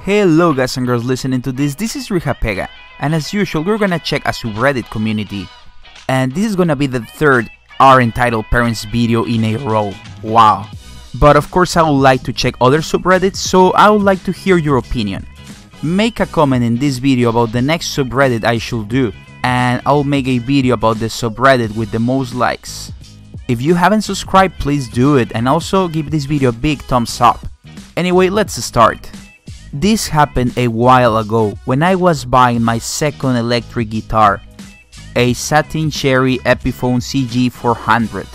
Hello guys and girls listening to this is Rija, and as usual we're gonna check a subreddit community. And this is gonna be the third Entitled Parents video in a row. Wow. But of course I would like to check other subreddits, so I would like to hear your opinion. Make a comment in this video about the next subreddit I should do, and I'll make a video about the subreddit with the most likes. If you haven't subscribed, please do it, and also give this video a big thumbs up. Anyway, let's start. This happened a while ago when I was buying my second electric guitar, a Satin Cherry Epiphone CG400.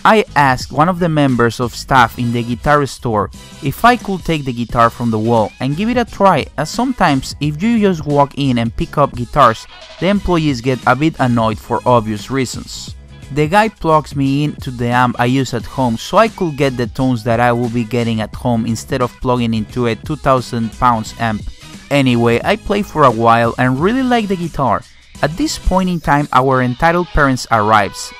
I asked one of the members of staff in the guitar store if I could take the guitar from the wall and give it a try, as sometimes if you just walk in and pick up guitars, the employees get a bit annoyed for obvious reasons. The guy plugs me into the amp I use at home so I could get the tones that I will be getting at home instead of plugging into a 2000 pounds amp. Anyway, I played for a while and really like the guitar. At this point in time, our entitled parents arrives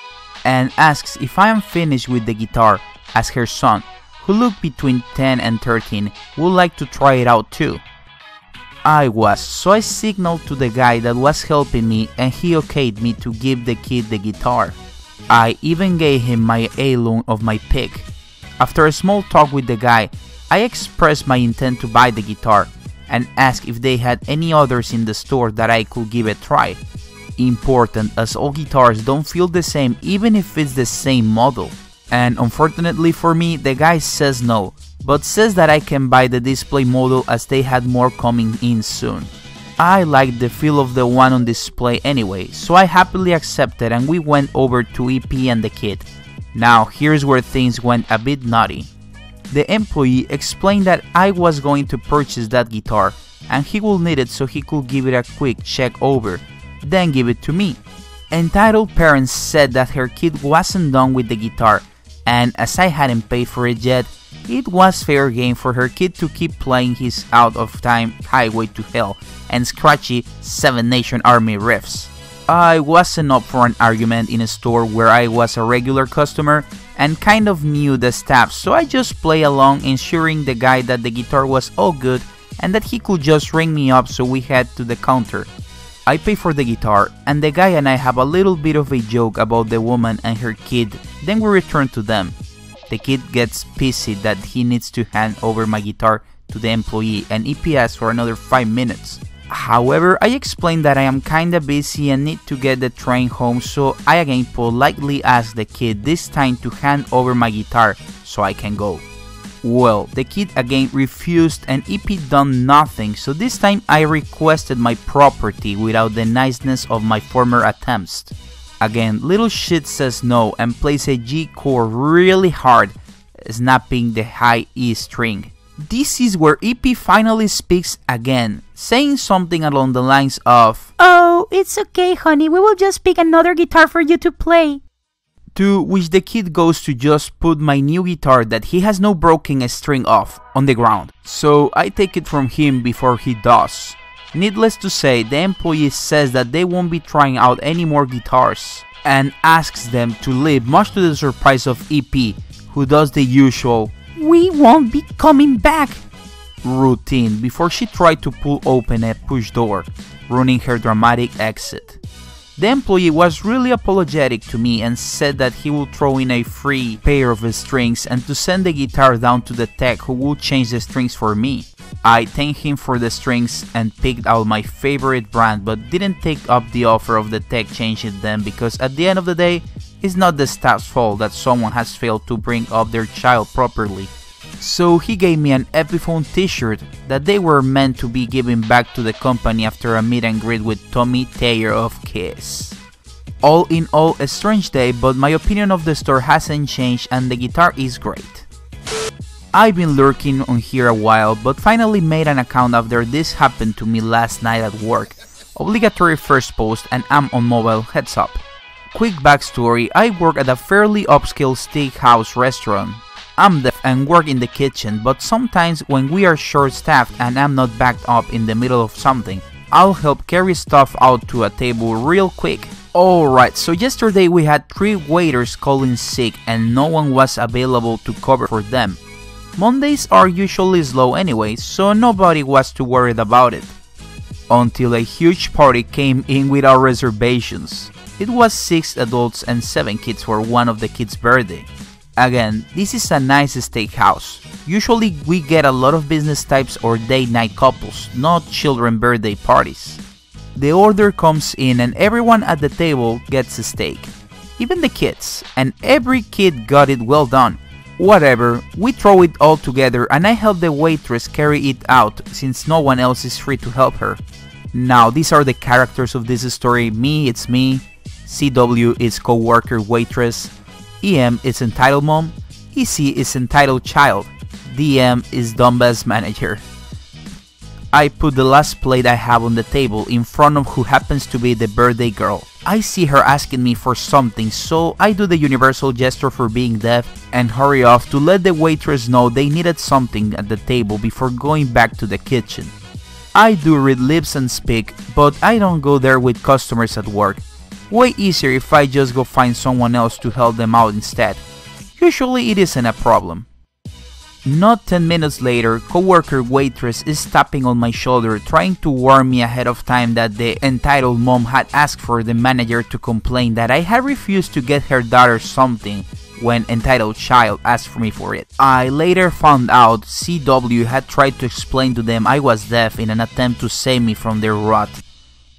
and asks if I am finished with the guitar, as her son, who looked between 10 and 13, would like to try it out too. I was, so I signaled to the guy that was helping me and he okayed me to give the kid the guitar. I even gave him my heirloom of my pick. After a small talk with the guy, I expressed my intent to buy the guitar and asked if they had any others in the store that I could give a try. Important, as all guitars don't feel the same even if it's the same model. And unfortunately for me, the guy says no, but says that I can buy the display model as they had more coming in soon. I liked the feel of the one on display anyway, so I happily accepted and we went over to EP and the kid. Now here's where things went a bit naughty. The employee explained that I was going to purchase that guitar and he will need it so he could give it a quick check over, then give it to me. Entitled Parents said that her kid wasn't done with the guitar, and as I hadn't paid for it yet, it was fair game for her kid to keep playing his out of time Highway to Hell and scratchy Seven Nation Army riffs. I wasn't up for an argument in a store where I was a regular customer and kind of knew the staff, so I just played along, ensuring the guy that the guitar was all good and that he could just ring me up, so we head to the counter. I pay for the guitar, and the guy and I have a little bit of a joke about the woman and her kid, then we return to them. The kid gets pissy that he needs to hand over my guitar to the employee, and EP asks for another 5 minutes. However, I explain that I am kinda busy and need to get the train home, so I again politely ask the kid this time to hand over my guitar so I can go. Well, the kid again refused and EP done nothing, so this time I requested my property without the niceness of my former attempts. Again, little shit says no and plays a G chord really hard, snapping the high E string. This is where EP finally speaks again, saying something along the lines of, "Oh, it's okay honey, we will just pick another guitar for you to play." To which the kid goes to just put my new guitar that he has no broken a string off on the ground, so I take it from him before he does. Needless to say, the employee says that they won't be trying out any more guitars and asks them to leave, much to the surprise of EP, who does the usual "we won't be coming back" routine before she tried to pull open a push door, ruining her dramatic exit. The employee was really apologetic to me and said that he will throw in a free pair of strings and to send the guitar down to the tech who will change the strings for me. I thanked him for the strings and picked out my favorite brand, but didn't take up the offer of the tech changing them, because at the end of the day, it's not the staff's fault that someone has failed to bring up their child properly. So he gave me an Epiphone t-shirt that they were meant to be giving back to the company after a meet and greet with Tommy Taylor of Kiss. All in all, a strange day, but my opinion of the store hasn't changed and the guitar is great. I've been lurking on here a while, but finally made an account after this happened to me last night at work. Obligatory first post, and I'm on mobile, heads up. Quick backstory, I work at a fairly upscale steakhouse restaurant. I'm deaf and work in the kitchen, but sometimes when we are short-staffed and I'm not backed up in the middle of something, I'll help carry stuff out to a table real quick. Alright, so yesterday we had 3 waiters calling sick and no one was available to cover for them. Mondays are usually slow anyway, so nobody was too worried about it. Until a huge party came in without reservations. It was 6 adults and 7 kids for one of the kids' birthday. Again, this is a nice steakhouse. Usually we get a lot of business types or date night couples, not children birthday parties. The order comes in and everyone at the table gets a steak. Even the kids, and every kid got it well done. Whatever, we throw it all together and I help the waitress carry it out since no one else is free to help her. Now these are the characters of this story. It's me. CW is co-worker waitress. EM is entitled mom. EC is entitled child. DM is dumbass manager. I put the last plate I have on the table in front of who happens to be the birthday girl. I see her asking me for something, so I do the universal gesture for being deaf and hurry off to let the waitress know they needed something at the table before going back to the kitchen. I do read lips and speak, but I don't go there with customers at work. Way easier if I just go find someone else to help them out instead. Usually it isn't a problem. Not 10 minutes later, coworker waitress is tapping on my shoulder trying to warn me ahead of time that the entitled mom had asked for the manager to complain that I had refused to get her daughter something when entitled child asked for me for it. I later found out CW had tried to explain to them I was deaf in an attempt to save me from their wrath.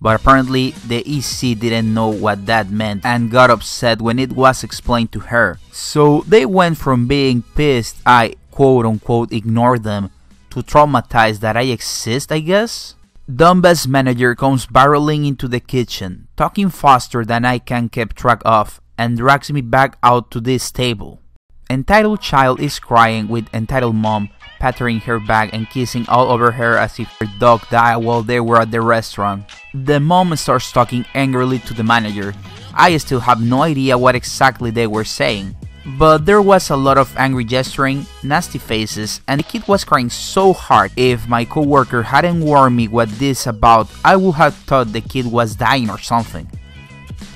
But apparently the EC didn't know what that meant and got upset when it was explained to her. So they went from being pissed I quote-unquote ignore them to traumatized that I exist, I guess? Dumbass manager comes barreling into the kitchen, talking faster than I can keep track of, and drags me back out to this table. Entitled child is crying with entitled mom patting her back and kissing all over her as if her dog died while they were at the restaurant. The mom starts talking angrily to the manager. I still have no idea what exactly they were saying. But there was a lot of angry gesturing, nasty faces, and the kid was crying so hard. If my coworker hadn't warned me what this is about, I would have thought the kid was dying or something.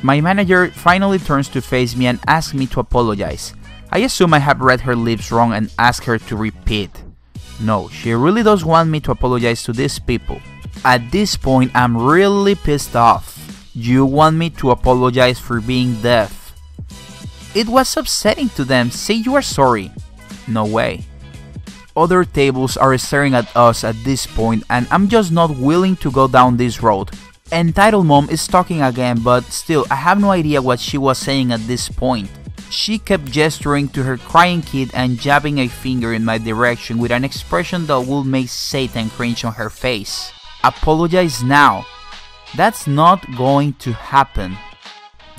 My manager finally turns to face me and asks me to apologize. I assume I have read her lips wrong and ask her to repeat. No, she really does want me to apologize to these people. At this point, I'm really pissed off. You want me to apologize for being deaf? It was upsetting to them. Say you are sorry. No way. Other tables are staring at us at this point and I'm just not willing to go down this road. Entitled mom is talking again, but still I have no idea what she was saying at this point. She kept gesturing to her crying kid and jabbing a finger in my direction with an expression that would make Satan cringe on her face. Apologize now. That's not going to happen.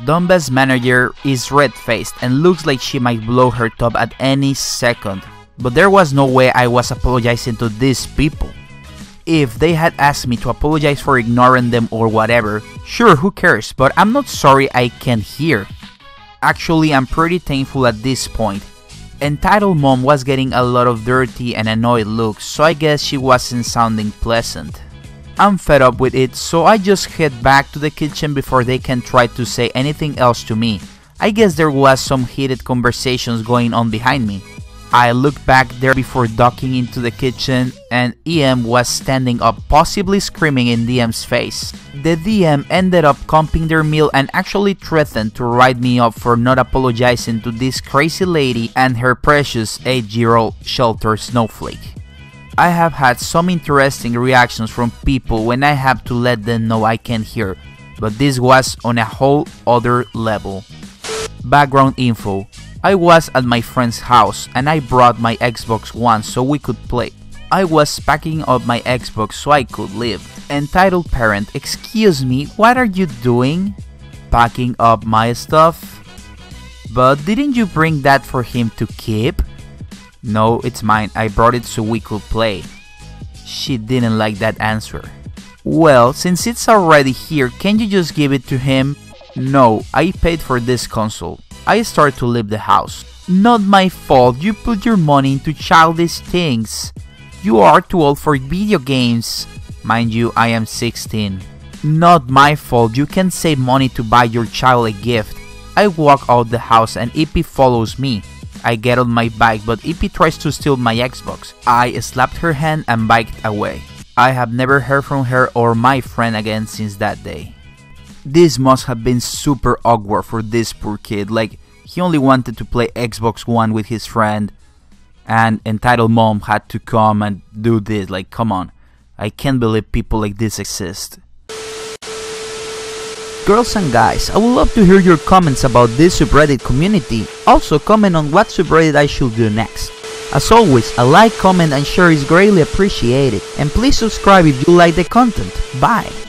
Dumbass manager is red-faced and looks like she might blow her top at any second. But there was no way I was apologizing to these people. If they had asked me to apologize for ignoring them or whatever, sure, who cares, but I'm not sorry I can't hear. Actually, I'm pretty thankful at this point. Entitled mom was getting a lot of dirty and annoyed looks, so I guess she wasn't sounding pleasant. I'm fed up with it, so I just head back to the kitchen before they can try to say anything else to me. I guess there was some heated conversations going on behind me. I looked back there before ducking into the kitchen and EM was standing up, possibly screaming in DM's face. The DM ended up comping their meal and actually threatened to write me up for not apologizing to this crazy lady and her precious 8-year-old shelter snowflake. I have had some interesting reactions from people when I have to let them know I can't hear, but this was on a whole other level. Background info. I was at my friend's house and I brought my Xbox One so we could play. I was packing up my Xbox so I could leave. Entitled parent, excuse me, what are you doing? Packing up my stuff? But didn't you bring that for him to keep? No, it's mine, I brought it so we could play. She didn't like that answer. Well, since it's already here, can you just give it to him? No, I paid for this console. I start to leave the house. Not my fault, you put your money into childish things. You are too old for video games. Mind you, I am 16. Not my fault, you can save money to buy your child a gift. I walk out the house and EP follows me. I get on my bike, but EP tries to steal my Xbox. I slapped her hand and biked away. I have never heard from her or my friend again since that day. This must have been super awkward for this poor kid, like he only wanted to play Xbox One with his friend and entitled mom had to come and do this, like come on. I can't believe people like this exist. Girls and guys, I would love to hear your comments about this subreddit community. Also comment on what subreddit I should do next. As always, a like, comment and share is greatly appreciated. And please subscribe if you like the content. Bye!